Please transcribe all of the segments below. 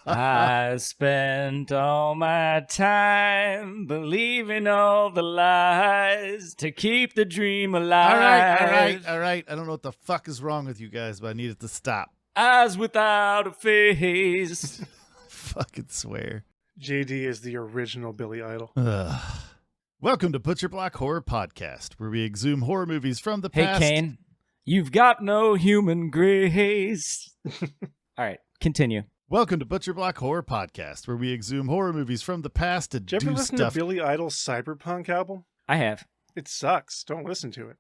I spent all my time believing all the lies to keep the dream alive. All right. I don't know what the fuck is wrong with you guys, but I need it to stop. Eyes without a face. Fucking swear. JD is the original Billy Idol. Welcome to Butcher Block Horror Podcast, where we exhume horror movies from the Hey, past. Kane, you've got no human grace. All right, continue. Welcome to Butcher Block Horror Podcast, where we exhume horror movies from the past and Did you do ever listen stuff. to Billy Idol's Cyberpunk album? I have. It sucks. Don't listen to it.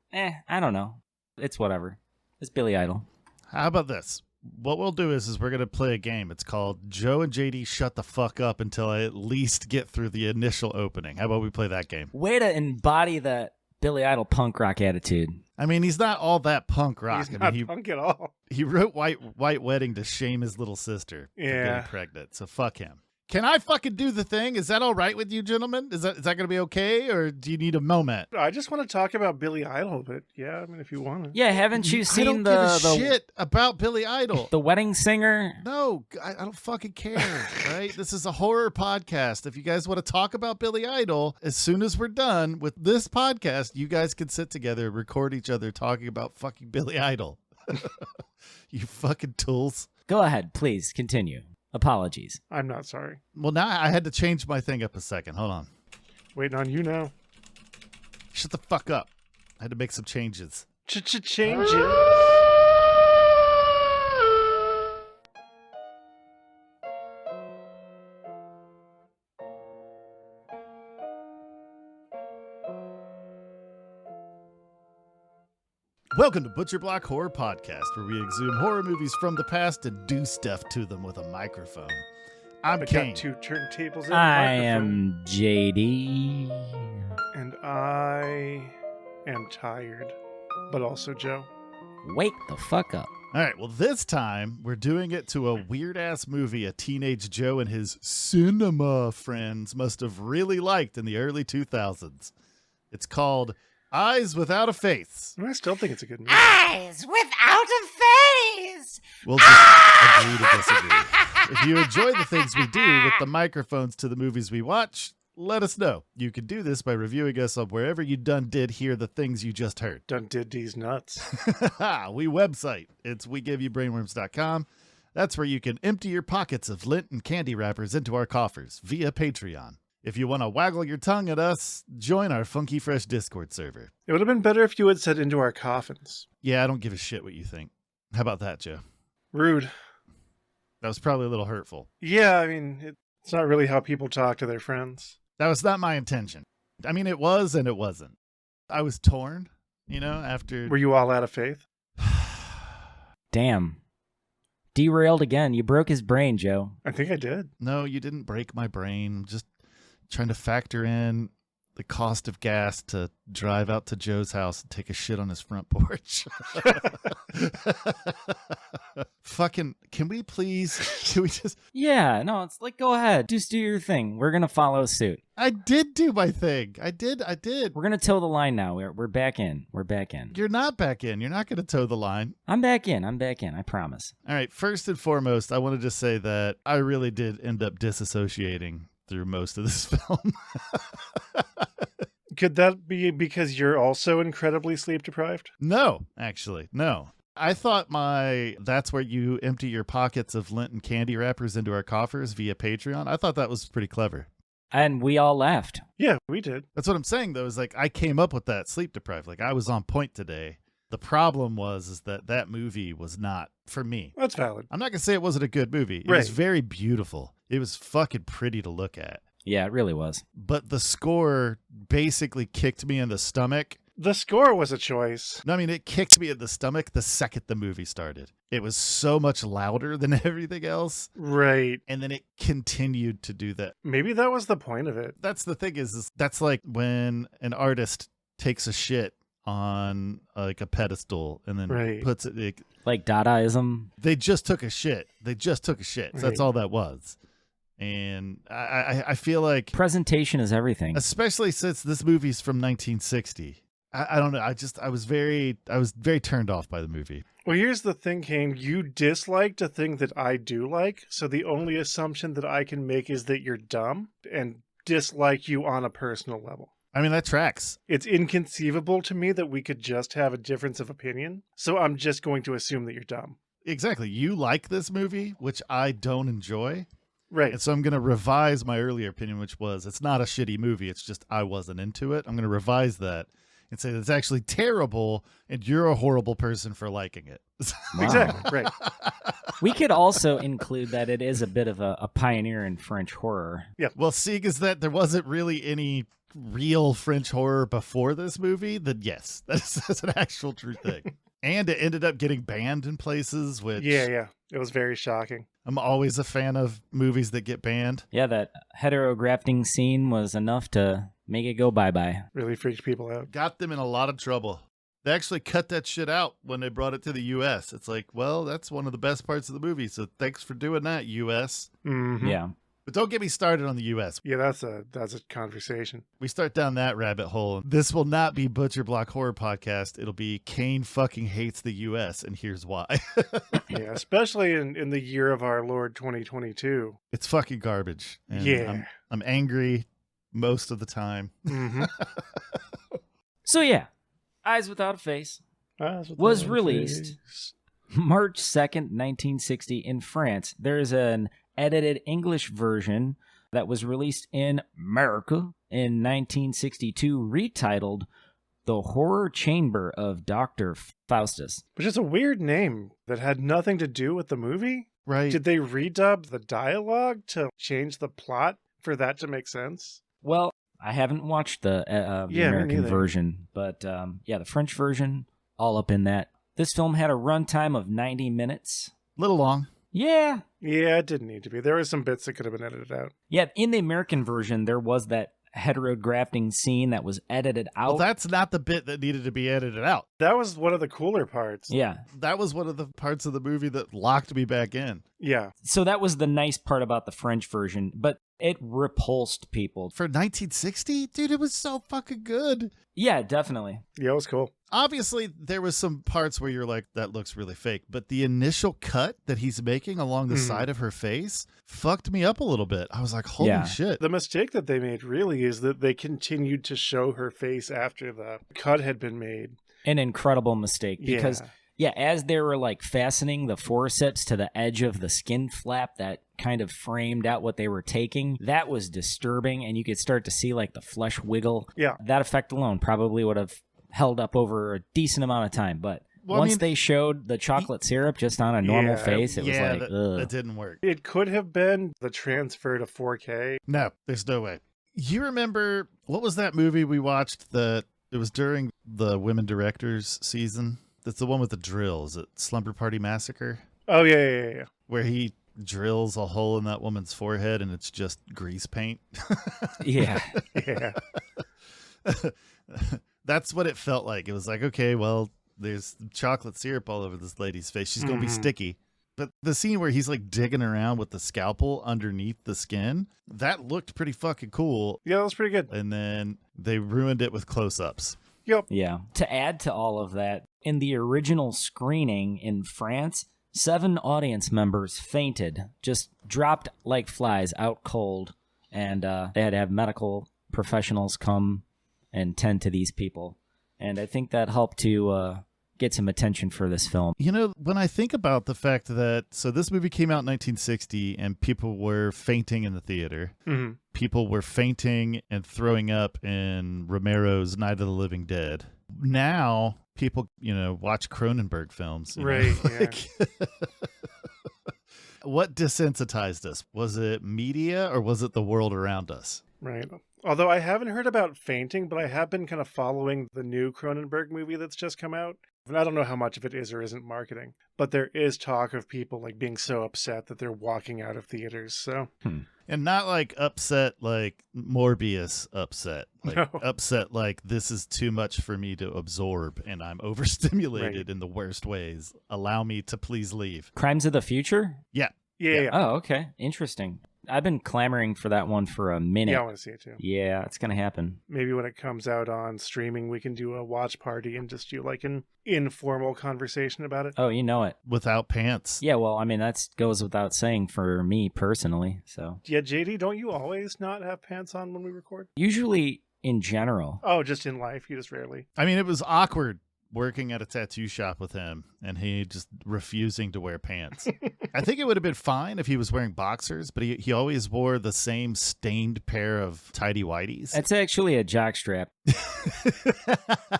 I don't know. It's whatever. It's Billy Idol. How about this? What we'll do is we're going to play a game. It's called Joe and JD Shut the Fuck Up until I at least get through the initial opening. How about we play that game? Way to embody that Billy Idol punk rock attitude. I mean, he's not all that punk rock. He's not punk at all. He wrote White Wedding to shame his little sister for getting pregnant, so fuck him. Can I fucking do the thing? Is that all right with you, gentlemen? Is that going to be okay, or do you need a moment? I just want to talk about Billy Idol, but yeah, I mean, if you want to. Yeah, haven't you seen I don't give a shit about Billy Idol. The Wedding Singer? No, I don't fucking care, right? This is a horror podcast. If you guys want to talk about Billy Idol, as soon as we're done with this podcast, you guys can sit together and record each other talking about fucking Billy Idol. You fucking tools. Go ahead, please, continue. Apologies. I'm not sorry. Well, now I had to change my thing up a second. Hold on. Waiting on you now. Shut the fuck up. I had to make some changes. Change it. Welcome to Butcher Block Horror Podcast, where we exhume horror movies from the past and do stuff to them with a microphone. I'm Kane. Got two turntables and I a microphone. am JD. And I am tired, but also Joe. Wake the fuck up. All right, well, this time we're doing it to a weird-ass movie a teenage Joe and his cinema friends must have really liked in the early 2000s. It's called Eyes Without a Face. I still think it's a good movie. Eyes without a face! We'll just agree to disagree. If you enjoy the things we do with the microphones to the movies we watch, let us know. You can do this by reviewing us on wherever you did hear the things you just heard. Done did these nuts. We website. It's WeGiveYouBrainworms.com. That's where you can empty your pockets of lint and candy wrappers into our coffers via Patreon. If you want to waggle your tongue at us, join our Funky Fresh Discord server. It would have been better if you had said into our coffins. Yeah, I don't give a shit what you think. How about that, Joe? Rude. That was probably a little hurtful. Yeah, I mean, it's not really how people talk to their friends. That was not my intention. I mean, it was and it wasn't. I was torn, after... Were you all out of faith? Damn. Derailed again. You broke his brain, Joe. I think I did. No, you didn't break my brain. Just trying to factor in the cost of gas to drive out to Joe's house and take a shit on his front porch. Fucking, can we just... Yeah, no, it's like, go ahead. Just do your thing. We're going to follow suit. I did do my thing. I did. We're going to toe the line now. We're back in. We're back in. You're not back in. You're not going to toe the line. I'm back in. I promise. All right. First and foremost, I want to just say that I really did end up disassociating through most of this film. Could that be because you're also incredibly sleep deprived? No, actually, no. I thought that's where you empty your pockets of lint and candy wrappers into our coffers via Patreon. I thought that was pretty clever. And we all laughed. Yeah, we did. That's what I'm saying, though, is like I came up with that sleep deprived. Like I was on point today. The problem is that movie was not for me. That's valid. I'm not going to say it wasn't a good movie. It was very beautiful. It was fucking pretty to look at. Yeah, it really was. But the score basically kicked me in the stomach. The score was a choice. No, I mean, it kicked me in the stomach the second the movie started. It was so much louder than everything else. Right. And then it continued to do that. Maybe that was the point of it. That's the thing is that's like when an artist takes a shit on like a pedestal and then puts it... Like Dadaism? They just took a shit. So that's all that was. And I feel like... Presentation is everything. Especially since this movie's from 1960. I don't know. I was very turned off by the movie. Well, here's the thing, Kane. You dislike a thing that I do like, so the only assumption that I can make is that you're dumb and dislike you on a personal level. I mean, that tracks. It's inconceivable to me that we could just have a difference of opinion, so I'm just going to assume that you're dumb. Exactly. You like this movie, which I don't enjoy. Right. And so I'm going to revise my earlier opinion, which was it's not a shitty movie. It's just I wasn't into it. I'm going to revise that and say it's actually terrible and you're a horrible person for liking it. Wow. Exactly. Right. We could also include that it is a bit of a pioneer in French horror. Yeah. Well, seeing as that there wasn't really any real French horror before this movie, then yes, that's an actual true thing. And it ended up getting banned in places, which Yeah. It was very shocking. I'm always a fan of movies that get banned. Yeah, that heterografting scene was enough to make it go bye-bye. Really freaked people out. Got them in a lot of trouble. They actually cut that shit out when they brought it to the U.S. It's like, well, that's one of the best parts of the movie, so thanks for doing that, U.S. Mm-hmm. Yeah. But don't get me started on the U.S. Yeah, that's a conversation. We start down that rabbit hole. This will not be Butcher Block Horror Podcast. It'll be Kane fucking hates the U.S., and here's why. Yeah, especially in the year of our Lord 2022. It's fucking garbage. And Yeah. I'm angry most of the time. Mm-hmm. So yeah, Eyes Without a Face was released March 2nd, 1960 in France. There's an edited English version that was released in America in 1962, retitled The Horror Chamber of Dr. Faustus. Which is a weird name that had nothing to do with the movie. Right. Did they redub the dialogue to change the plot for that to make sense? Well, I haven't watched the me American neither. version, but yeah, the French version, all up in that. This film had a runtime of 90 minutes. Little long. Yeah. Yeah, it didn't need to be. There were some bits that could have been edited out. Yeah, in the American version, there was that heterografting scene that was edited out. Well, that's not the bit that needed to be edited out. That was one of the cooler parts. Yeah. That was one of the parts of the movie that locked me back in. Yeah. So that was the nice part about the French version, but it repulsed people. For 1960? Dude, it was so fucking good. Yeah, definitely. Yeah, it was cool. Obviously, there was some parts where you're like, that looks really fake. But the initial cut that he's making along the side of her face fucked me up a little bit. I was like, holy shit. The mistake that they made really is that they continued to show her face after the cut had been made. An incredible mistake because, yeah, as they were like fastening the forceps to the edge of the skin flap that kind of framed out what they were taking, that was disturbing, and you could start to see like the flesh wiggle. Yeah. That effect alone probably would have held up over a decent amount of time, but Well, I once mean, they showed the chocolate syrup just on a normal face, it was like, ugh. that didn't work. It could have been the transfer to 4K. No, there's no way. You remember, what was that movie we watched that it was during the Women Directors season? That's the one with the drill. Is it Slumber Party Massacre? Oh, yeah. Where he drills a hole in that woman's forehead and it's just grease paint. Yeah. Yeah. That's what it felt like. It was like, okay, well, there's chocolate syrup all over this lady's face. She's going to be sticky. But the scene where he's like digging around with the scalpel underneath the skin, that looked pretty fucking cool. Yeah, that was pretty good. And then they ruined it with close-ups. Yep. Yeah. To add to all of that, in the original screening in France, 7 audience members fainted, just dropped like flies out cold, and they had to have medical professionals come and tend to these people. And I think that helped to get some attention for this film. You know, when I think about the fact that, so this movie came out in 1960 and people were fainting in the theater. Mm-hmm. People were fainting and throwing up in Romero's Night of the Living Dead. Now, people, watch Cronenberg films. Right, What desensitized us? Was it media or was it the world around us? Right. Although I haven't heard about fainting, but I have been kind of following the new Cronenberg movie that's just come out. And I don't know how much of it is or isn't marketing, but there is talk of people like being so upset that they're walking out of theaters. So, And not like upset, like Morbius upset, like No. upset, like this is too much for me to absorb and I'm overstimulated in the worst ways. Allow me to please leave. Crimes of the Future? Yeah. yeah. Oh, okay. Interesting. I've been clamoring for that one for a minute. Yeah, I want to see it too. Yeah, it's going to happen. Maybe when it comes out on streaming, we can do a watch party and just do like an informal conversation about it. Oh, you know it. Without pants. Yeah, well, I mean, that goes without saying for me personally. So Yeah, JD, don't you always not have pants on when we record? usually in general. Oh, just in life. You just rarely. I mean, it was awkward working at a tattoo shop with him and he just refusing to wear pants. I think it would have been fine if he was wearing boxers, but he always wore the same stained pair of tidy whities. It's actually a jockstrap.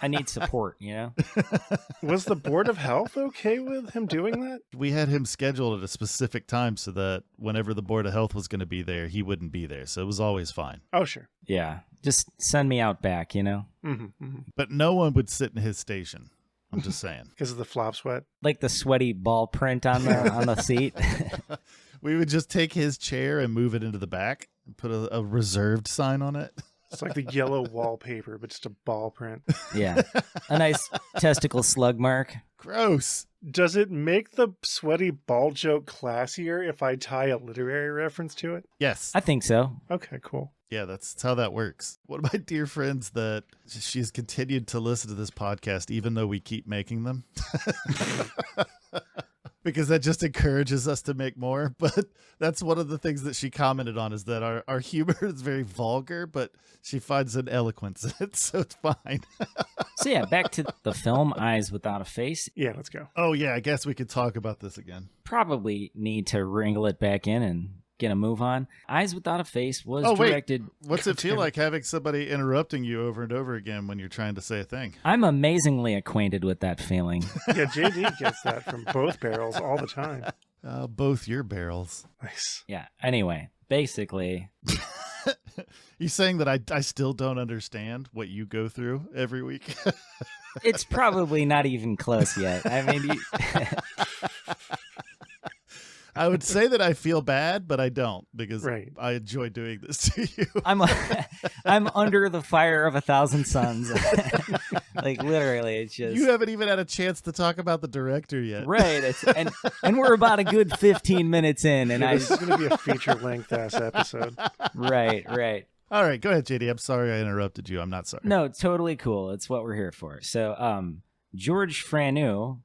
I need support, you know? Was the Board of Health okay with him doing that? We had him scheduled at a specific time so that whenever the Board of Health was going to be there, he wouldn't be there. So it was always fine. Oh, sure. Yeah, just send me out back, you know? But no one would sit in his station. I'm just saying. Because of the flop sweat. Like the sweaty ball print on the seat. We would just take his chair and move it into the back and put a reserved sign on it. It's like the yellow wallpaper, but just a ball print. Yeah. A nice testicle slug mark. Gross. Does it make the sweaty ball joke classier if I tie a literary reference to it? Yes. I think so. Okay, cool. Yeah, that's how that works. One of my dear friends that she's continued to listen to this podcast, even though we keep making them. Because that just encourages us to make more. But that's one of the things that she commented on is that our humor is very vulgar, but she finds an eloquence in it, so it's fine. So yeah, back to the film Eyes Without a Face. Yeah, let's go. Oh, yeah, I guess we could talk about this again. Probably need to wrangle it back in and get a move on. Eyes Without a Face was directed... What's it feel like having somebody interrupting you over and over again when you're trying to say a thing? I'm amazingly acquainted with that feeling. Yeah, JD gets that from both barrels all the time. Both your barrels. Nice. Yeah, anyway, basically... You saying that I still don't understand what you go through every week? It's probably not even close yet. I mean... I would say that I feel bad, but I don't because Right. I enjoy doing this to you. I'm under the fire of 1,000 suns. Like literally, it's just You haven't even had a chance to talk about the director yet. right. And we're about a good 15 minutes in, and This is going to be a feature-length ass episode. right. All right, go ahead, JD. I'm sorry I interrupted you. I'm not sorry. No, totally cool. It's what we're here for. So, George Franu,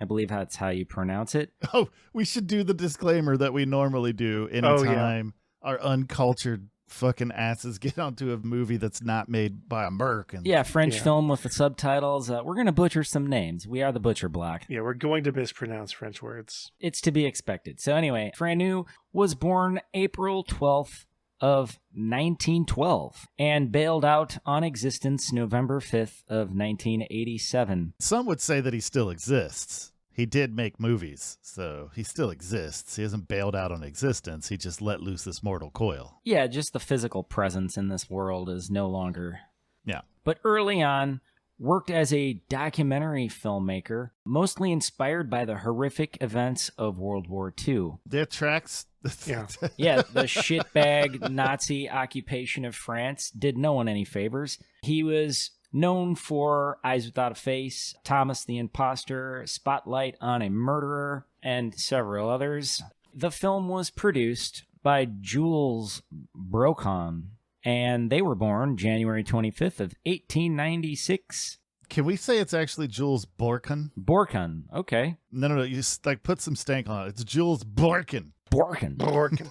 I believe that's how you pronounce it. Oh, we should do the disclaimer that we normally do anytime our uncultured fucking asses get onto a movie that's not made by Americans. Yeah, French film with the subtitles. We're going to butcher some names. We are the Butcher Block. Yeah, we're going to mispronounce French words. It's to be expected. So anyway, Franu was born April 12th of 1912 and bailed out on existence November 5th of 1987. Some would say that he still exists. He did make movies, so he still exists. He hasn't bailed out on existence. He just let loose this mortal coil. Yeah, just the physical presence in this world is no longer. Yeah. But early on, worked as a documentary filmmaker, mostly inspired by the horrific events of World War II. Their tracks... Yeah. Yeah, the shitbag Nazi occupation of France did no one any favors. He was known for Eyes Without a Face, Thomas the Imposter, Spotlight on a Murderer, and several others. The film was produced by Jules Brocon, and they were born January 25th of 1896. Can we say it's actually Jules Borkin? Borkin, okay. No. You just like put some stank on it. It's Jules Borkin. Borkin.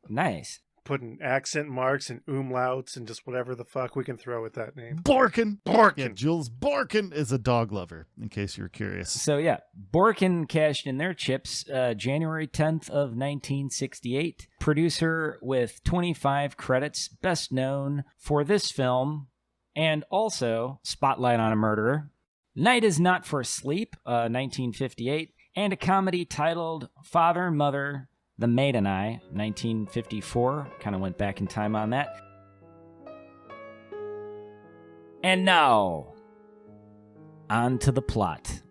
Nice. Putting accent marks and umlauts and just whatever the fuck we can throw at that name. Borkin. Borkin. Yeah, Jules Borkin is a dog lover, in case you were curious. So yeah, Borkin cashed in their chips January 10th of 1968. Producer with 25 credits, best known for this film and also Spotlight on a Murderer, Night is Not for Sleep, 1958, and a comedy titled Father, Mother, The Maid and I, 1954. Kind of went back in time on that. And now, on to the plot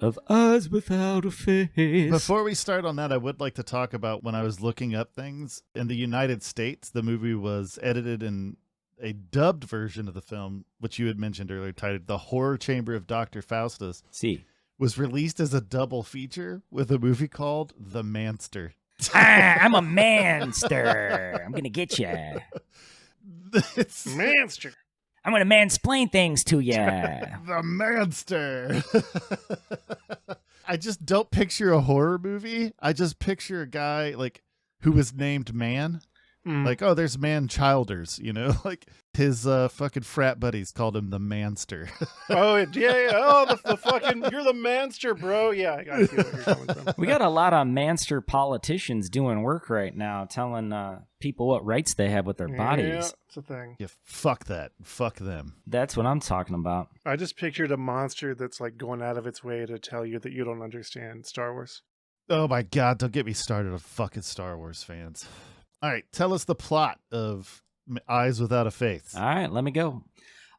of Eyes Without a Face. Before we start on that, I would like to talk about when I was looking up things. In the United States, the movie was edited in a dubbed version of the film, which you had mentioned earlier, titled The Horror Chamber of Dr. Faustus, See. was released as a double feature with a movie called The Manster. I'm a manster. I'm going to get you. Manster. I'm going to mansplain things to you. The Manster. I just don't picture a horror movie. I just picture a guy like who was named Man. Like, oh, there's Man-Childers, you know? Like, his fucking frat buddies called him the Manster. Oh, yeah. Oh, the fucking, you're the Manster, bro. Yeah, I see where you're coming from. We got a lot of Manster politicians doing work right now, telling people what rights they have with their bodies. Yeah, it's a thing. Yeah, fuck that. Fuck them. That's what I'm talking about. I just pictured a monster that's like going out of its way to tell you that you don't understand Star Wars. Oh my God, don't get me started on fucking Star Wars fans. All right, tell us the plot of Eyes Without a Face. All right, let me go.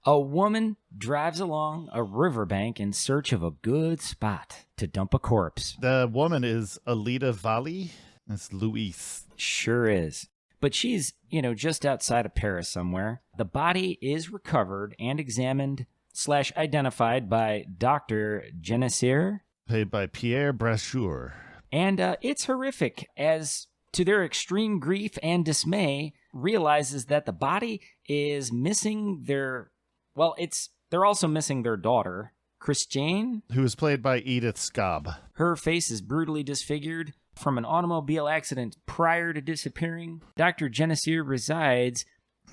A woman drives along a riverbank in search of a good spot to dump a corpse. The woman is Alida Valli. That's Louise. Sure is. But she's, just outside of Paris somewhere. The body is recovered and examined / identified by Dr. Genessier. Played by Pierre Brasseur. And it's horrific, as to their extreme grief and dismay, realizes that the body is missing they're also missing their daughter, Christiane. Who is played by Edith Schaub. Her face is brutally disfigured from an automobile accident prior to disappearing. Dr. Genessier resides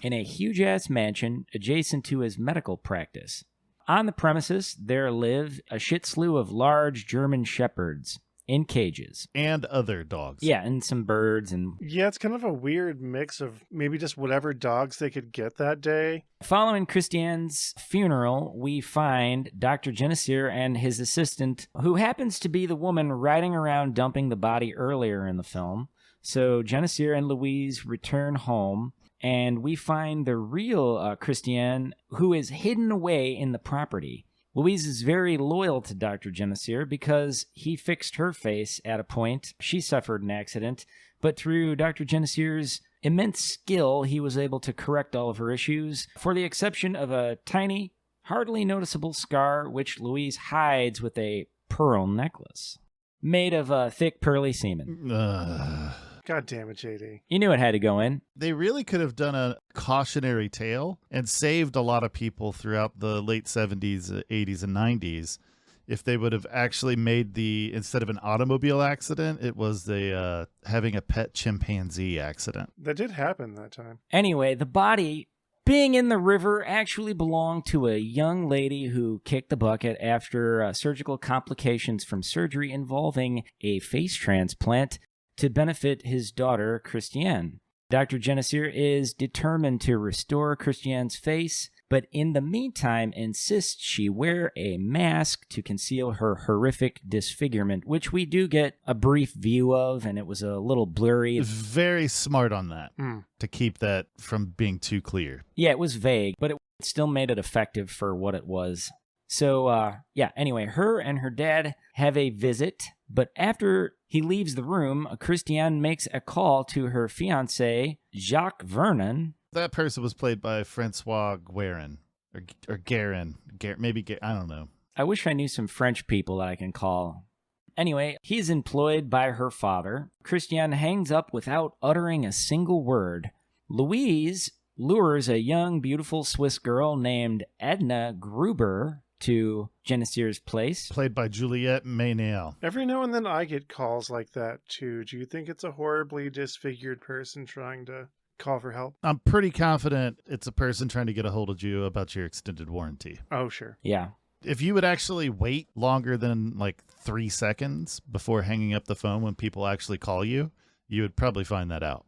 in a huge-ass mansion adjacent to his medical practice. On the premises, there live a shit slew of large German shepherds in cages. And other dogs. Yeah, and some birds. Yeah, it's kind of a weird mix of maybe just whatever dogs they could get that day. Following Christiane's funeral, we find Dr. Genessier and his assistant, who happens to be the woman riding around dumping the body earlier in the film. So Genessier and Louise return home, and we find the real Christiane, who is hidden away in the property. Louise is very loyal to Dr. Genessier because he fixed her face at a point. She suffered an accident, but through Dr. Genessier's immense skill, he was able to correct all of her issues, for the exception of a tiny, hardly noticeable scar which Louise hides with a pearl necklace made of thick, pearly semen. God damn it, JD. You knew it had to go in. They really could have done a cautionary tale and saved a lot of people throughout the late 70s, 80s, and 90s if they would have actually made instead of an automobile accident, it was having a pet chimpanzee accident. That did happen that time. Anyway, the body being in the river actually belonged to a young lady who kicked the bucket after surgical complications from surgery involving a face transplant to benefit his daughter, Christiane. Dr. Genessier is determined to restore Christiane's face, but in the meantime insists she wear a mask to conceal her horrific disfigurement, which we do get a brief view of, and it was a little blurry. Very smart on that, to keep that from being too clear. Yeah, it was vague, but it still made it effective for what it was. So, anyway, her and her dad have a visit, but after he leaves the room, Christiane makes a call to her fiancé, Jacques Vernon. That person was played by Francois Guérin, or Guérin, I don't know. I wish I knew some French people that I can call. Anyway, he's employed by her father. Christiane hangs up without uttering a single word. Louise lures a young, beautiful Swiss girl named Edna Gruber to Genessier's place. Played by Juliette Maynel. Every now and then I get calls like that, too. Do you think it's a horribly disfigured person trying to call for help? I'm pretty confident it's a person trying to get a hold of you about your extended warranty. Oh, sure. Yeah. If you would actually wait longer than 3 seconds before hanging up the phone when people actually call you, you would probably find that out.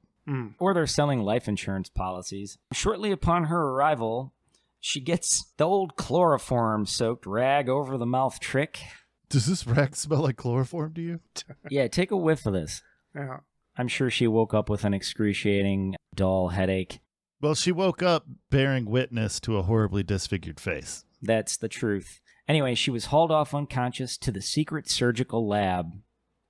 Or they're selling life insurance policies. Shortly upon her arrival, she gets the old chloroform-soaked rag over the mouth trick. Does this rag smell like chloroform to you? Yeah, take a whiff of this. Yeah. I'm sure she woke up with an excruciating, dull headache. Well, she woke up bearing witness to a horribly disfigured face. That's the truth. Anyway, she was hauled off unconscious to the secret surgical lab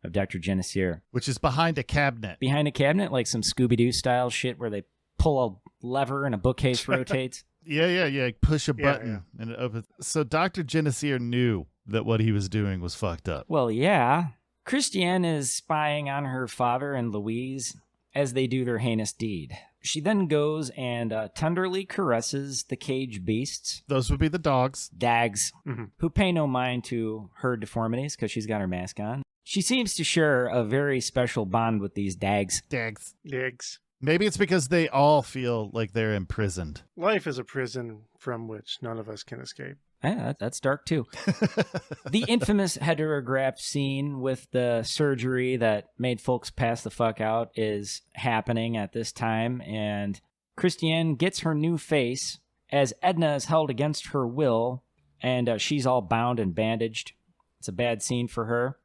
of Dr. Genessier. Which is behind a cabinet. Behind a cabinet, like some Scooby-Doo style shit where they pull a lever and a bookcase rotates. Yeah. Push a button and it opens. So Dr. Genessier knew that what he was doing was fucked up. Well, yeah. Christiane is spying on her father and Louise as they do their heinous deed. She then goes and tenderly caresses the caged beasts. Those would be the dogs. Dags, who pay no mind to her deformities because she's got her mask on. She seems to share a very special bond with these dags. Dags. Maybe it's because they all feel like they're imprisoned. Life is a prison from which none of us can escape. Yeah, that's dark too. The infamous heterograph scene with the surgery that made folks pass the fuck out is happening at this time, and Christiane gets her new face as Edna is held against her will, and she's all bound and bandaged. It's a bad scene for her,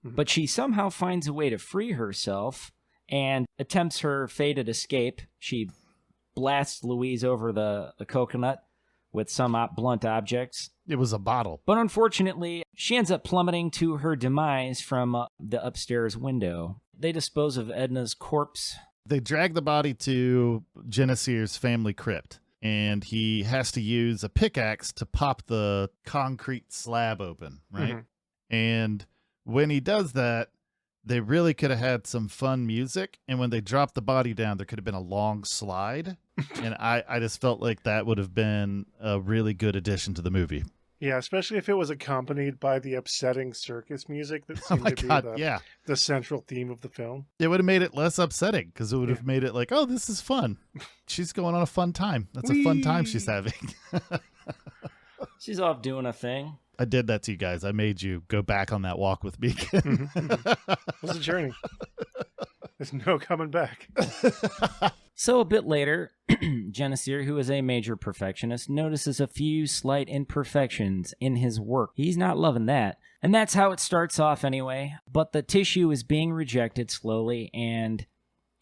but she somehow finds a way to free herself and attempts her fated escape. She blasts Louise over the coconut with some blunt objects. It was a bottle. But unfortunately, she ends up plummeting to her demise from the upstairs window. They dispose of Edna's corpse. They drag the body to Genesir's family crypt, and he has to use a pickaxe to pop the concrete slab open, right? And when he does that, they really could have had some fun music, and when they dropped the body down, there could have been a long slide, and I just felt like that would have been a really good addition to the movie. Yeah, especially if it was accompanied by the upsetting circus music that seemed to be the central theme of the film. It would have made it less upsetting, because it would have made it like, oh, this is fun. She's going on a fun time. That's a fun time she's having. She's off doing a thing. I did that to you guys. I made you go back on that walk with me. It was a journey. There's no coming back. So a bit later, Genesir, who is a major perfectionist, notices a few slight imperfections in his work. He's not loving that. And that's how it starts off anyway. But the tissue is being rejected slowly and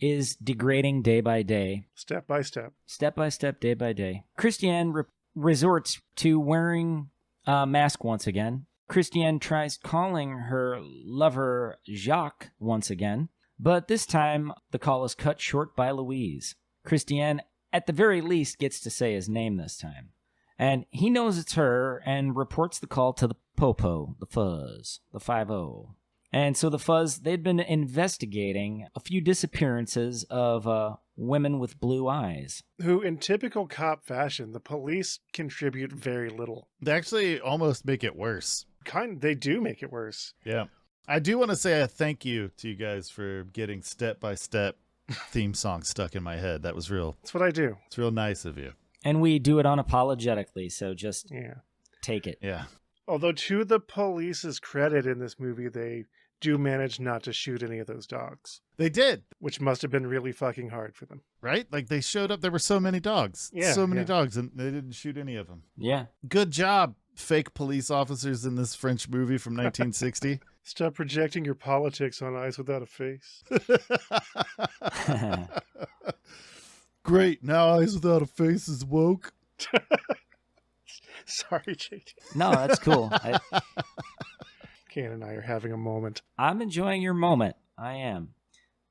is degrading day by day. Step by step. Step by step, day by day. Christiane resorts to wearing a mask once again. Christiane tries calling her lover Jacques once again. But this time, the call is cut short by Louise. Christiane, at the very least, gets to say his name this time. And he knows it's her and reports the call to the Popo, the Fuzz, the 5-0. And so the Fuzz, they'd been investigating a few disappearances of women with blue eyes. Who, in typical cop fashion, the police contribute very little. They actually almost make it worse. They do make it worse. Yeah. I do want to say a thank you to you guys for getting step-by-step theme song stuck in my head. That was real. That's what I do. It's real nice of you. And we do it unapologetically, so just take it. Yeah. Although to the police's credit in this movie, they do manage not to shoot any of those dogs. They did. Which must have been really fucking hard for them. Right? Like they showed up, there were so many dogs. Yeah, so many dogs, and they didn't shoot any of them. Yeah. Good job, fake police officers in this French movie from 1960. Stop projecting your politics on Eyes Without a Face. Great. Now Eyes Without a Face is woke. Sorry, JT. No, that's cool. Ken and I are having a moment. I'm enjoying your moment. I am.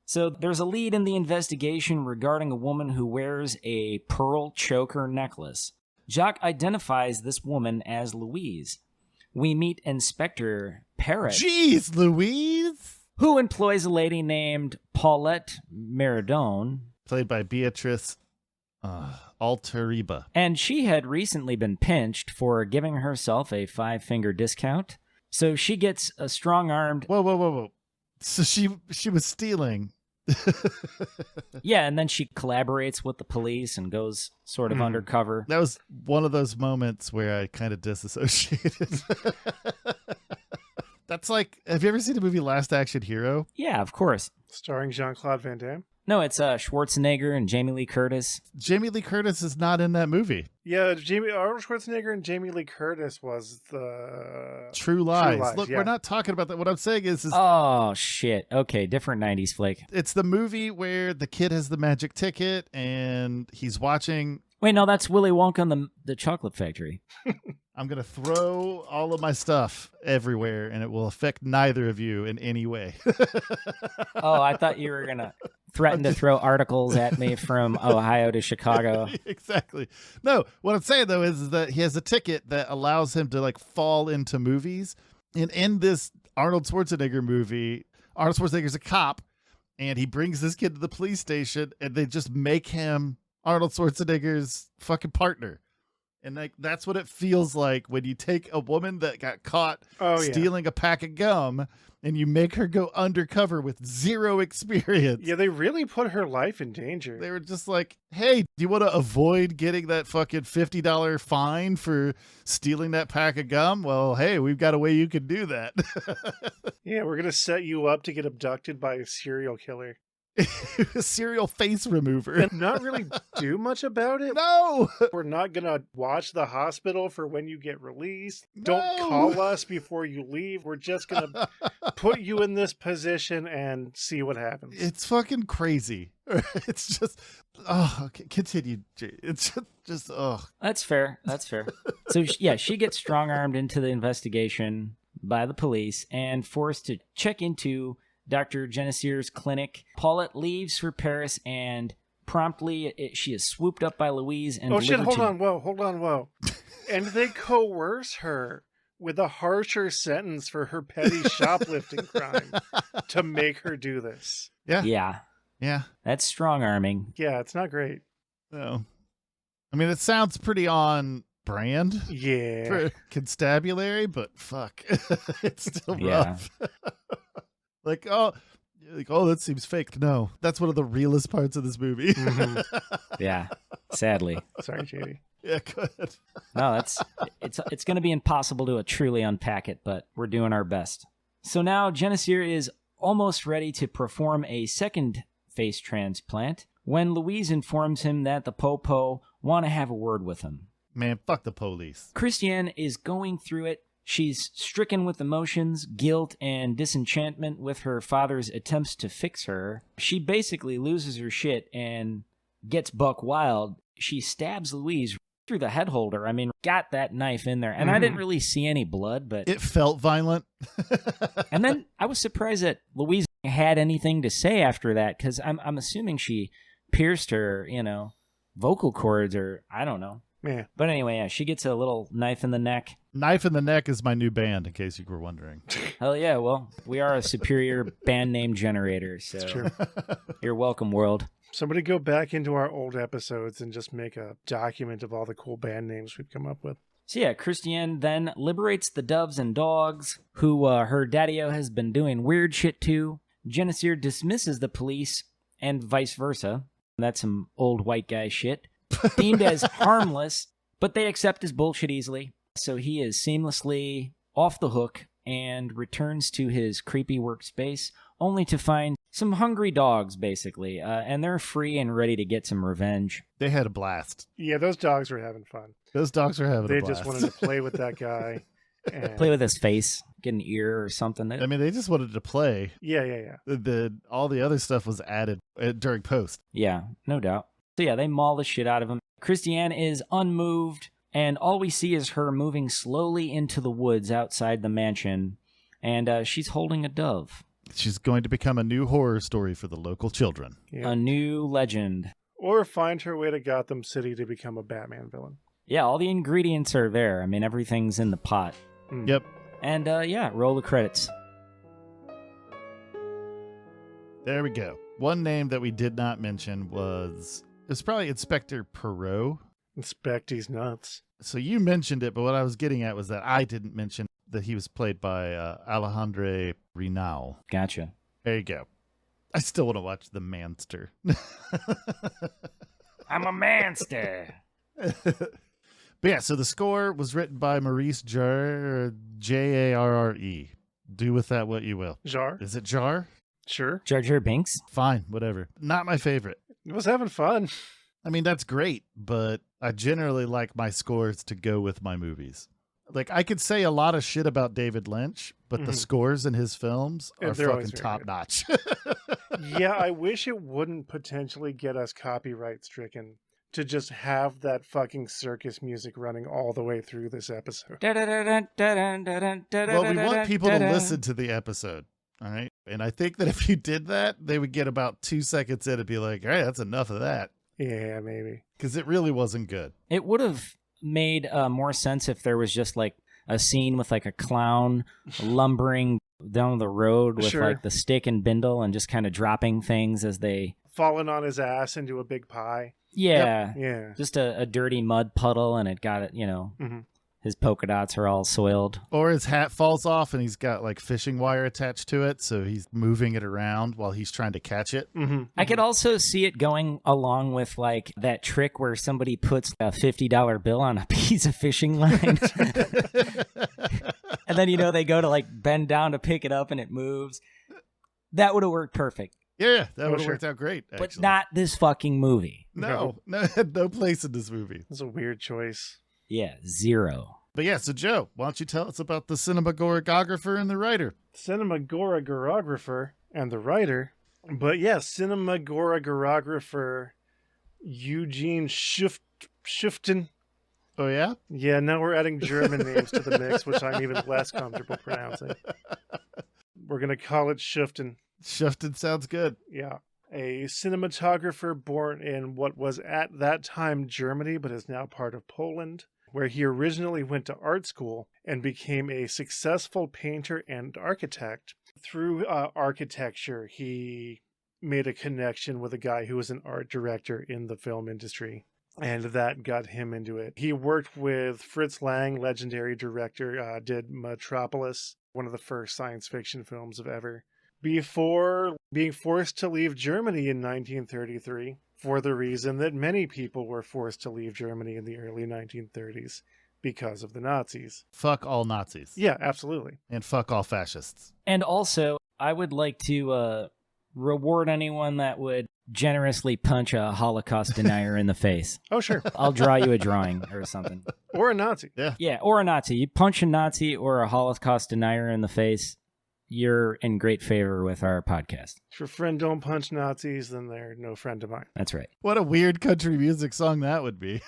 So there's a lead in the investigation regarding a woman who wears a pearl choker necklace. Jacques identifies this woman as Louise. We meet Inspector Parrot. Jeez, Louise! Who employs a lady named Paulette Meridone. Played by Beatrice Alteriba. And she had recently been pinched for giving herself a 5-finger discount. So she gets a strong-armed... Whoa. So she was stealing. Yeah, and then she collaborates with the police and goes sort of undercover. That was one of those moments where I kind of disassociated. That's like, have you ever seen the movie Last Action Hero? Yeah, of course. Starring Jean-Claude Van Damme? No, it's Schwarzenegger and Jamie Lee Curtis. Jamie Lee Curtis is not in that movie. Yeah, Arnold Schwarzenegger and Jamie Lee Curtis was the... True Lies. Look, we're not talking about that. What I'm saying is... Oh, shit. Okay, different 90s flick. It's the movie where the kid has the magic ticket and he's watching... Wait, no, that's Willy Wonka and the Chocolate Factory. I'm going to throw all of my stuff everywhere, and it will affect neither of you in any way. Oh, I thought you were going to threaten to throw articles at me from Ohio to Chicago. Exactly. No, what I'm saying, though, is that he has a ticket that allows him to, like, fall into movies. And in this Arnold Schwarzenegger movie. Arnold Schwarzenegger's a cop, and he brings this kid to the police station, and they just make him Arnold Schwarzenegger's fucking partner. And like that's what it feels like when you take a woman that got caught stealing a pack of gum and you make her go undercover with zero experience. Yeah, they really put her life in danger. They were just like, hey, do you want to avoid getting that fucking $50 fine for stealing that pack of gum? Well, hey, we've got a way you can do that. Yeah, we're going to set you up to get abducted by a serial killer. A serial face remover. And not really do much about it. No! We're not going to watch the hospital for when you get released. No. Don't call us before you leave. We're just going to put you in this position and see what happens. It's fucking crazy. It's just, continue. It's just, That's fair. So, she gets strong-armed into the investigation by the police and forced to check into Dr. Genesier's clinic. Paulette leaves for Paris, and promptly she is swooped up by Louise and hold on, whoa. And they coerce her with a harsher sentence for her petty shoplifting crime to make her do this. Yeah. That's strong-arming. Yeah, it's not great. No. I mean, it sounds pretty on brand for constabulary, but fuck. It's still rough. That seems fake. No, that's one of the realest parts of this movie. Mm-hmm. Yeah, sadly. Sorry, JD. Yeah, good. No, it's going to be impossible to truly unpack it, but we're doing our best. So now Genesier is almost ready to perform a second face transplant when Louise informs him that the Popo want to have a word with him. Man, fuck the police. Christiane is going through it. She's stricken with emotions, guilt, and disenchantment with her father's attempts to fix her. She basically loses her shit and gets buck wild. She stabs Louise through the head holder. I mean, got that knife in there. And I didn't really see any blood, but it felt violent. And then I was surprised that Louise had anything to say after that, because I'm assuming she pierced her, vocal cords, or I don't know. Yeah. But anyway, she gets a little knife in the neck. Knife in the Neck is my new band, in case you were wondering. Hell yeah, well, we are a superior band name generator, so That's true. You're welcome, world. Somebody go back into our old episodes and just make a document of all the cool band names we've come up with. So yeah, Christiane then liberates the doves and dogs, who her daddy-o has been doing weird shit to. Genesier dismisses the police, and vice versa. That's some old white guy shit. Deemed as harmless, but they accept his bullshit easily. So he is seamlessly off the hook and returns to his creepy workspace, only to find some hungry dogs, basically. And they're free and ready to get some revenge. They had a blast. Yeah, those dogs were having fun. They just wanted to play with that guy. And play with his face, get an ear or something. I mean, they just wanted to play. Yeah. All the other stuff was added during post. Yeah, no doubt. So yeah, they maul the shit out of him. Christiane is unmoved, and all we see is her moving slowly into the woods outside the mansion, and she's holding a dove. She's going to become a new horror story for the local children. Yeah. A new legend. Or find her way to Gotham City to become a Batman villain. Yeah, all the ingredients are there. I mean, everything's in the pot. Yep. And roll the credits. There we go. One name that we did not mention was... It's probably Inspector Perot. Inspecty's nuts. So you mentioned it, but what I was getting at was that I didn't mention that he was played by Alejandro Rinal. Gotcha. There you go. I still want to watch The Manster. I'm a manster. But yeah, so the score was written by Maurice Jarre, Jarre. Do with that what you will. Jar? Is it Jar? Sure. Jar Jar Binks? Fine, whatever. Not my favorite. It was having fun. I mean, that's great, but I generally like my scores to go with my movies. Like, I could say a lot of shit about David Lynch, but the scores in his films are fucking top notch. Yeah, I wish it wouldn't potentially get us copyright stricken to just have that fucking circus music running all the way through this episode. Well, we want people to listen to the episode. All right. And I think that if you did that, they would get about 2 seconds in and be like, all right, that's enough of that. Yeah, maybe. Because it really wasn't good. It would have made more sense if there was just like a scene with like a clown lumbering down the road with Sure. like the stick and bindle and just kind of dropping things as they... Falling on his ass into a big pie. Yeah. Yeah. Just a dirty mud puddle, and it got it, Mm-hmm. his polka dots are all soiled. Or his hat falls off and he's got like fishing wire attached to it, so he's moving it around while he's trying to catch it. Mm-hmm. I could also see it going along with like that trick where somebody puts a $50 bill on a piece of fishing line. And then, they go to like bend down to pick it up and it moves. That would have worked perfect. Yeah, that would have sure. worked out great, actually. But not this fucking movie. No, it had no place in this movie. That's a weird choice. Yeah, zero. But yeah, so Joe, why don't you tell us about the cinematographer and the writer? Cinematographer and the writer. But yeah, cinematographer Eugene Schuften. Oh, yeah? Yeah, now we're adding German names to the mix, which I'm even less comfortable pronouncing. We're going to call it Schuften. Schuften sounds good. Yeah. A cinematographer born in what was at that time Germany, but is now part of Poland, where he originally went to art school and became a successful painter and architect. Through architecture, he made a connection with a guy who was an art director in the film industry, and that got him into it. He worked with Fritz Lang, legendary director, did Metropolis, one of the first science fiction films of ever, before being forced to leave Germany in 1933 for the reason that many people were forced to leave Germany in the early 1930s because of the Nazis. Fuck all Nazis. Yeah, absolutely. And fuck all fascists. And also, I would like to reward anyone that would generously punch a Holocaust denier in the face. Oh, sure. I'll draw you a drawing or something. Or a Nazi. Yeah, or a Nazi. You punch a Nazi or a Holocaust denier in the face, you're in great favor with our podcast. If your friend don't punch Nazis, then they're no friend of mine. That's right. What a weird country music song that would be.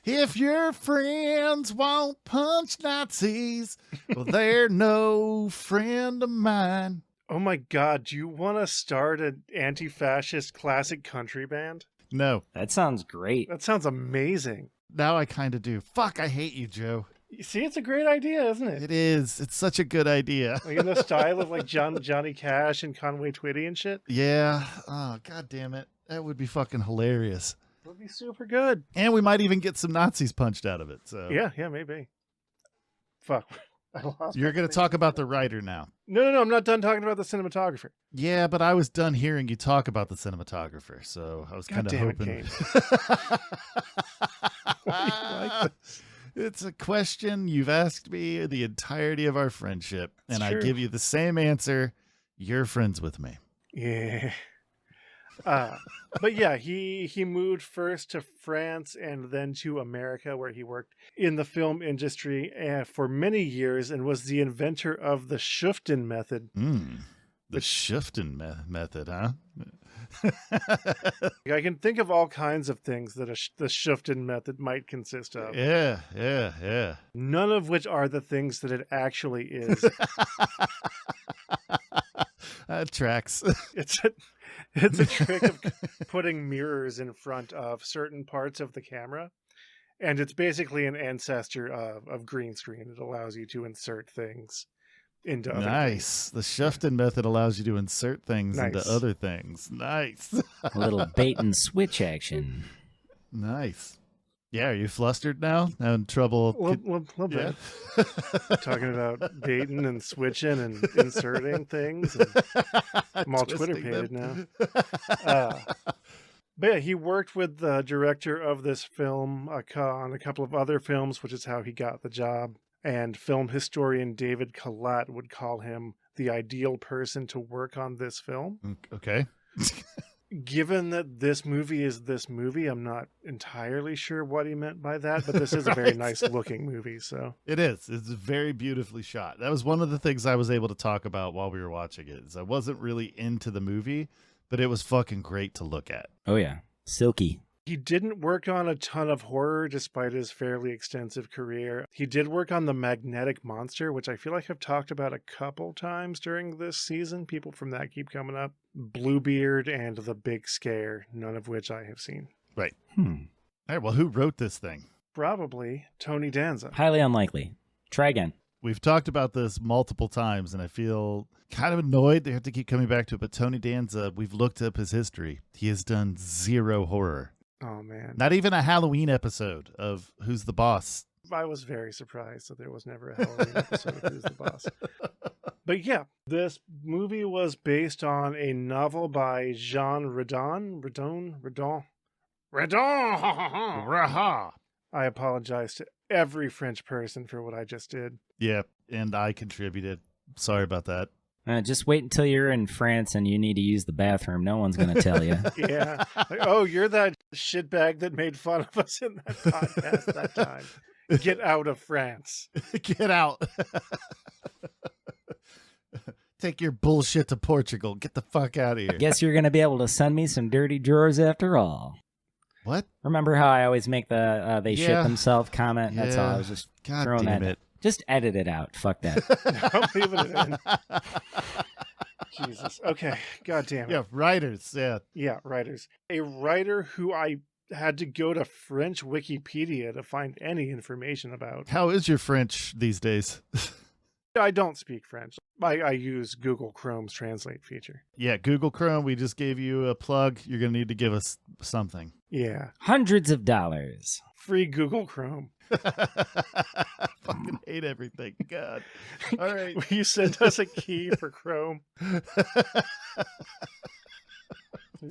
If your friends won't punch Nazis, well, they're no friend of mine. Oh my God, do you want to start an anti-fascist classic country band? No. That sounds great. That sounds amazing. Now I kind of do. Fuck, I hate you, Joe. You see, it's a great idea, isn't it? It is. It's such a good idea. Like in the style of like Johnny Cash and Conway Twitty and shit. Yeah. Oh, God damn it. That would be fucking hilarious. It would be super good. And we might even get some Nazis punched out of it. So Yeah, maybe. Fuck. I lost You're my going to thing. talk about the writer now. No, I'm not done talking about the cinematographer. Yeah, but I was done hearing you talk about the cinematographer, so I was God kind of damn it, hoping. Why do you like this? It's a question you've asked me the entirety of our friendship, and I true. give you the same answer. You're friends with me. Yeah. But yeah, he moved first to France and then to America, where he worked in the film industry for many years and was the inventor of the Schuften method. The Schuften method, huh? I can think of all kinds of things that the Schuften method might consist of. Yeah. None of which are the things that it actually is. That tracks. It's a trick of putting mirrors in front of certain parts of the camera. And it's basically an ancestor of green screen. It allows you to insert things into other Nice. The Schuften method allows you to insert things into Nice. other things. Nice. A little bait and switch action. Nice. Yeah, are you flustered now? Having trouble? Little bit. Talking about baiting and switching and inserting things. And I'm all Twitter Twisting pated them. now. But yeah, he worked with the director of this film on a couple of other films, which is how he got the job. And film historian David Collette would call him the ideal person to work on this film. Okay. Given that this movie is this movie, I'm not entirely sure what he meant by that, but this is a very Right. nice looking movie. So It is. It's very beautifully shot. That was one of the things I was able to talk about while we were watching it. Is I wasn't really into the movie, but it was fucking great to look at. Oh, yeah. Silky. he didn't work on a ton of horror despite his fairly extensive career. He did work on The Magnetic Monster, which I feel like I've talked about a couple times during this season. People from that keep coming up. Bluebeard and The Big Scare, none of which I have seen. Right. All right, well, who wrote this thing? Probably Tony Danza. Highly unlikely. Try again. We've talked about this multiple times, and I feel kind of annoyed they have to keep coming back to it. But Tony Danza, we've looked up his history. He has done 0 horror. Oh, man. Not even a Halloween episode of Who's the Boss. I was very surprised that there was never a Halloween episode of Who's the Boss. But yeah, this movie was based on a novel by Jean Redon. I apologize to every French person for what I just did. Yeah, and I contributed. Sorry about that. Just wait until you're in France and you need to use the bathroom. No one's going to tell you. Yeah. Like, oh, you're that shitbag that made fun of us in that podcast that time. Get out of France. Get out. Take your bullshit to Portugal. Get the fuck out of here. Guess you're going to be able to send me some dirty drawers after all. What? Remember how I always make the they shit themselves comment? That's all. I was just throwing that in. Just edit it out. Fuck that. I'm leaving it in. Jesus. Okay. God damn it. Yeah, writers. Yeah, writers. A writer who I had to go to French Wikipedia to find any information about. How is your French these days? I don't speak French. I use Google Chrome's translate feature. Yeah, Google Chrome, we just gave you a plug. You're going to need to give us something. Yeah. Hundreds of dollars. Free Google Chrome. Fucking hate everything. God. All right. Will you send us a key for Chrome?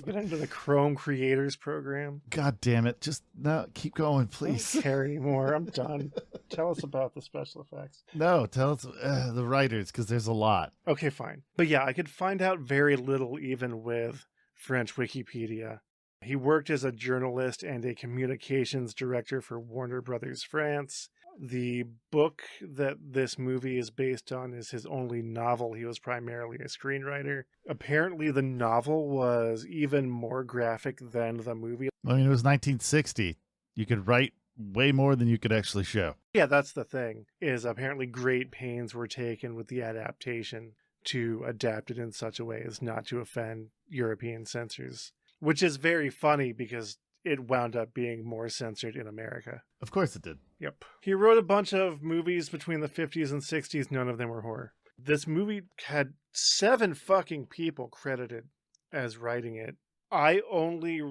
Get into the Chrome Creators Program. God damn it. Just no, keep going, please. I don't care anymore. I'm done. Tell us about the special effects. No, tell us the writers, because there's a lot. Okay, fine. But yeah, I could find out very little even with French Wikipedia. He worked as a journalist and a communications director for Warner Brothers France. The book that this movie is based on is his only novel. He was primarily a screenwriter. Apparently, the novel was even more graphic than the movie. I mean, it was 1960. You could write way more than you could actually show. Yeah, that's the thing, is apparently great pains were taken with the adaptation to adapt it in such a way as not to offend European censors, which is very funny because it wound up being more censored in America. Of course it did. Yep. He wrote a bunch of movies between the 50s and 60s. None of them were horror. This movie had 7 fucking people credited as writing it. I only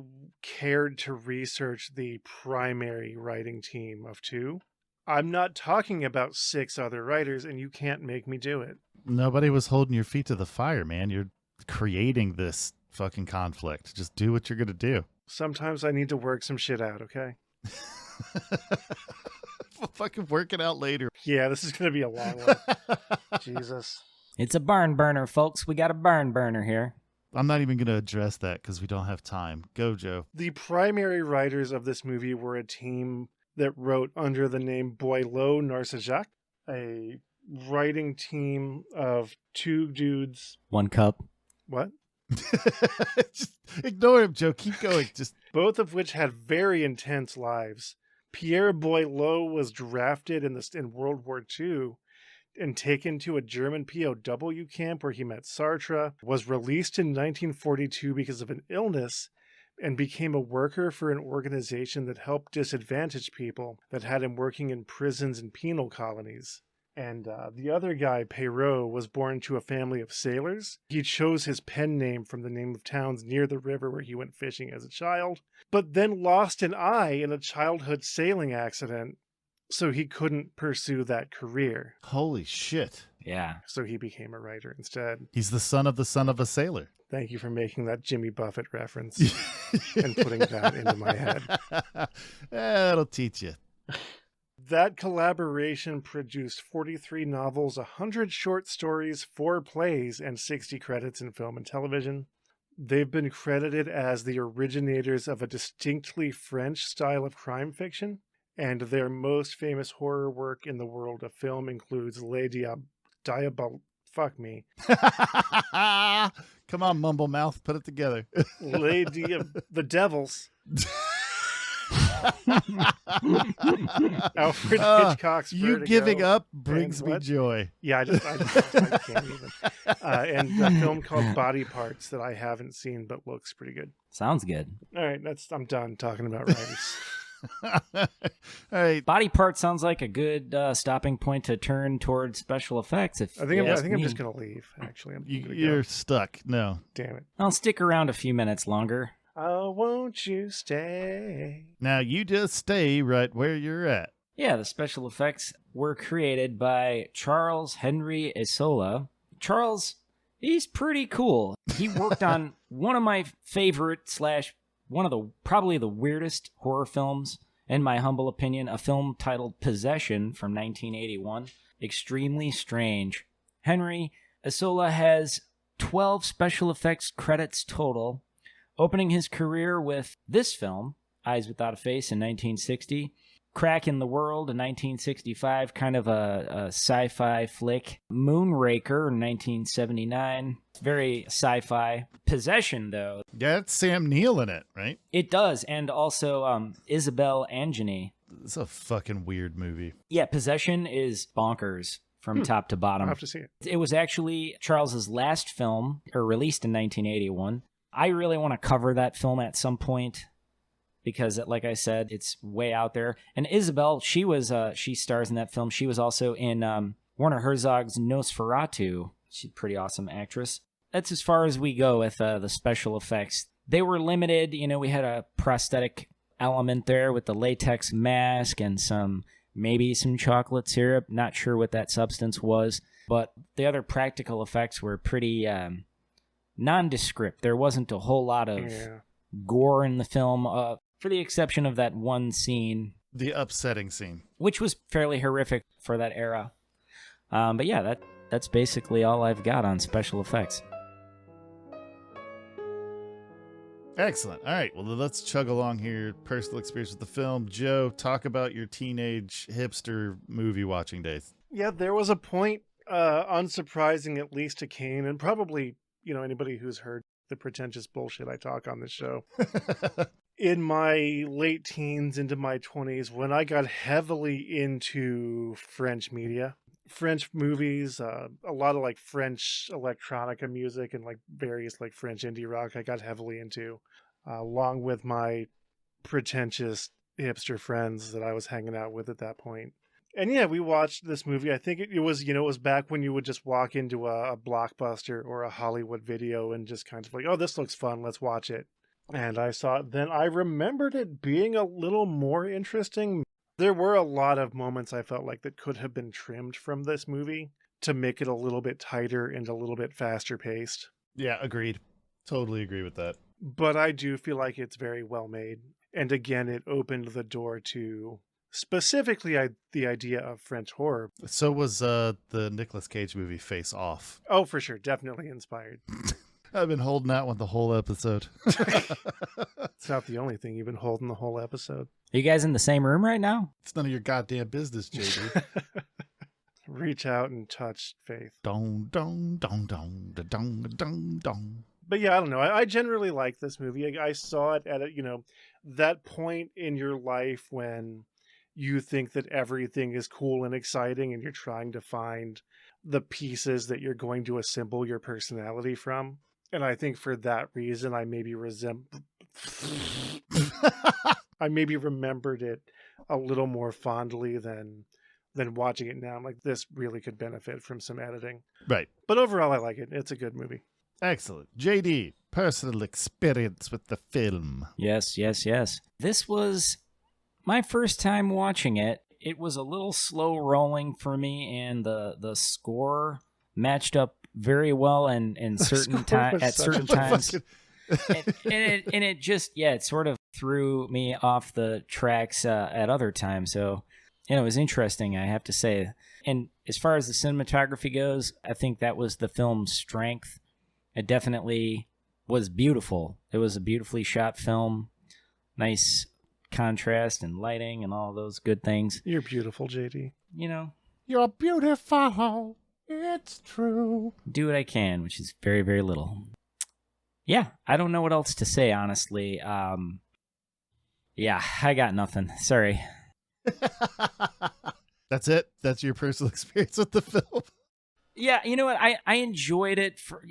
cared to research the primary writing team of 2. I'm not talking about 6 other writers, and you can't make me do it. Nobody was holding your feet to the fire, man. You're creating this fucking conflict. Just do what you're going to do. Sometimes I need to work some shit out, okay? We'll fucking work it out later. Yeah, this is going to be a long one. Jesus. It's a barn burner, folks. We got a barn burner here. I'm not even going to address that because we don't have time. Go, Joe. The primary writers of this movie were a team that wrote under the name Boileau Narcejac, a writing team of 2 dudes. 1 cup. What? Just ignore him, Joe. Keep going. Just both of which had very intense lives. Pierre Boileau was drafted in World War II and taken to a German POW camp where he met Sartre, was released in 1942 because of an illness, and became a worker for an organization that helped disadvantaged people that had him working in prisons and penal colonies. And the other guy, Perrault, was born to a family of sailors. He chose his pen name from the name of towns near the river where he went fishing as a child, but then lost an eye in a childhood sailing accident, so he couldn't pursue that career. Holy shit. Yeah. So he became a writer instead. He's the son of a sailor. Thank you for making that Jimmy Buffett reference and putting that into my head. That'll teach you. That collaboration produced 43 novels, 100 short stories, 4 plays, and 60 credits in film and television. They've been credited as the originators of a distinctly French style of crime fiction, and their most famous horror work in the world of film includes Fuck me. Come on, mumble mouth, put it together. The Devils. Alfred Hitchcock's Vertigo. You giving up brings me joy. Yeah, I can't even. And a film called Body Parts that I haven't seen but looks pretty good. Sounds good. All right, I'm done talking about writers. All right. Body part sounds like a good stopping point to turn towards special effects. I think I'm just going to leave, actually. You're stuck. No. Damn it. I'll stick around a few minutes longer. Oh, won't you stay? Now you just stay right where you're at. Yeah, the special effects were created by Charles Henry Isola. Charles, he's pretty cool. He worked on one of my favorite / one of the probably the weirdest horror films, in my humble opinion, a film titled Possession from 1981. Extremely strange. Henry Isola has 12 special effects credits total, opening his career with this film, Eyes Without a Face, in 1960. Crack in the World in 1965, kind of a sci-fi flick. Moonraker in 1979, very sci-fi. Possession, though. Yeah, it's Sam Neill in it, right? It does, and also Isabelle Adjani. It's a fucking weird movie. Yeah, Possession is bonkers from top to bottom. I'll have to see it. It was actually Charles's last film, released in 1981. I really want to cover that film at some point, because, like I said, it's way out there. And Isabel, she stars in that film. She was also in Werner Herzog's Nosferatu. She's a pretty awesome actress. That's as far as we go with the special effects. They were limited. We had a prosthetic element there with the latex mask and maybe some chocolate syrup. Not sure what that substance was. But the other practical effects were pretty nondescript. There wasn't a whole lot of gore in the film. For the exception of that one scene. The upsetting scene. Which was fairly horrific for that era. But yeah, that's basically all I've got on special effects. Excellent. All right, well, let's chug along here. Personal experience with the film. Joe, talk about your teenage hipster movie watching days. Yeah, there was a point, unsurprising at least to Kane, and probably, anybody who's heard the pretentious bullshit I talk on this show. In my late teens into my 20s, when I got heavily into French media, French movies, a lot of French electronica music and various French indie rock I got heavily into, along with my pretentious hipster friends that I was hanging out with at that point. And yeah, we watched this movie. I think it was, it was back when you would just walk into a Blockbuster or a Hollywood Video and just kind of oh, this looks fun, let's watch it. And I saw it then. I remembered it being a little more interesting. There were a lot of moments I felt that could have been trimmed from this movie to make it a little bit tighter and a little bit faster paced. Yeah, agreed. Totally agree with that. But I do feel like it's very well made. And again, it opened the door to specifically the idea of French horror. So was the Nicolas Cage movie Face Off. Oh, for sure. Definitely inspired. I've been holding that one the whole episode. It's not the only thing you've been holding the whole episode. Are you guys in the same room right now? It's none of your goddamn business, JD. Reach out and touch Faith. Dong, dong, dong, dong, da, dong, dong, dong. But yeah, I don't know. I generally like this movie. I saw it at that point in your life when you think that everything is cool and exciting and you're trying to find the pieces that you're going to assemble your personality from. And I think for that reason, I maybe remembered it a little more fondly than watching it now. I'm like, this really could benefit from some editing. Right. But overall, I like it. It's a good movie. Excellent. JD, personal experience with the film. Yes. This was my first time watching it. It was a little slow rolling for me, and the score matched up very well and at certain times. and it just it sort of threw me off the tracks at other times. So it was interesting, I have to say. And as far as the cinematography goes, I think that was the film's strength. It definitely was beautiful. It was a beautifully shot film. Nice contrast and lighting and all those good things. You're beautiful, JD. You're beautiful. It's true. Do what I can, which is very, very little. Yeah, I don't know what else to say, honestly. Yeah, I got nothing. Sorry. That's it? That's your personal experience with the film? Yeah, you know what? I enjoyed it for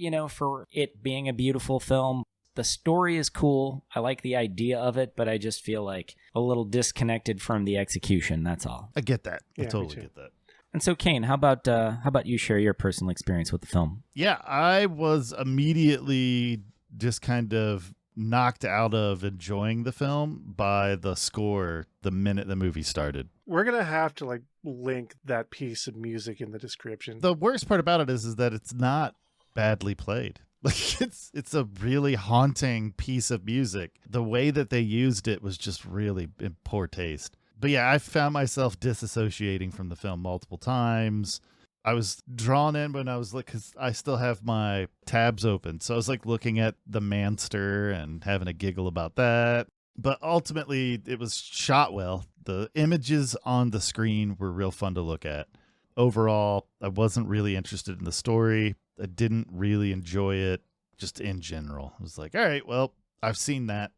it being a beautiful film. The story is cool. I like the idea of it, but I just feel like a little disconnected from the execution. That's all. I get that. I Yeah, totally get that. And so, Kane, how about you share your personal experience with the film? Yeah, I was immediately just kind of knocked out of enjoying the film by the score the minute the movie started. We're going to have to like link that piece of music in the description. The worst part about it is that it's not badly played. Like it's a really haunting piece of music. The way that they used it was just really in poor taste. But yeah, I found myself disassociating from the film multiple times. I was drawn in when I was like, because I still have my tabs open. So I was like looking at the Manster and having a giggle about that. But ultimately, it was shot well. The images on the screen were real fun to look at. Overall, I wasn't really interested in the story. I didn't really enjoy it just in general. I was like, all right, well, I've seen that.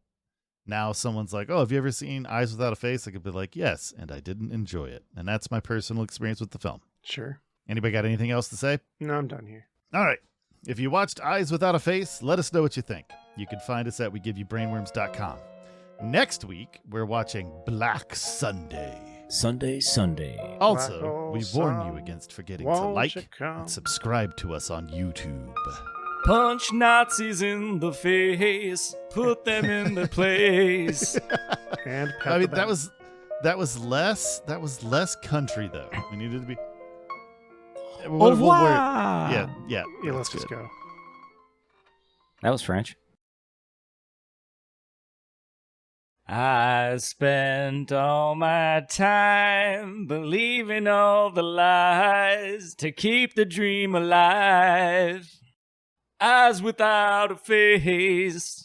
Now someone's like, oh, have you ever seen Eyes Without a Face? I could be like, yes, and I didn't enjoy it. And that's my personal experience with the film. Sure. Anybody got anything else to say? No, I'm done here. All right. If you watched Eyes Without a Face, let us know what you think. You can find us at WeGiveYouBrainworms.com. Next week, we're watching Black Sunday. Sunday. Also, we warn you against forgetting to like and subscribe to us on YouTube. Punch Nazis in the face, put them in their place. And I mean, that was less country though. We needed to be. Au revoir. Yeah. Let's just go. That was French. I spent all my time believing all the lies to keep the dream alive. Eyes without a face.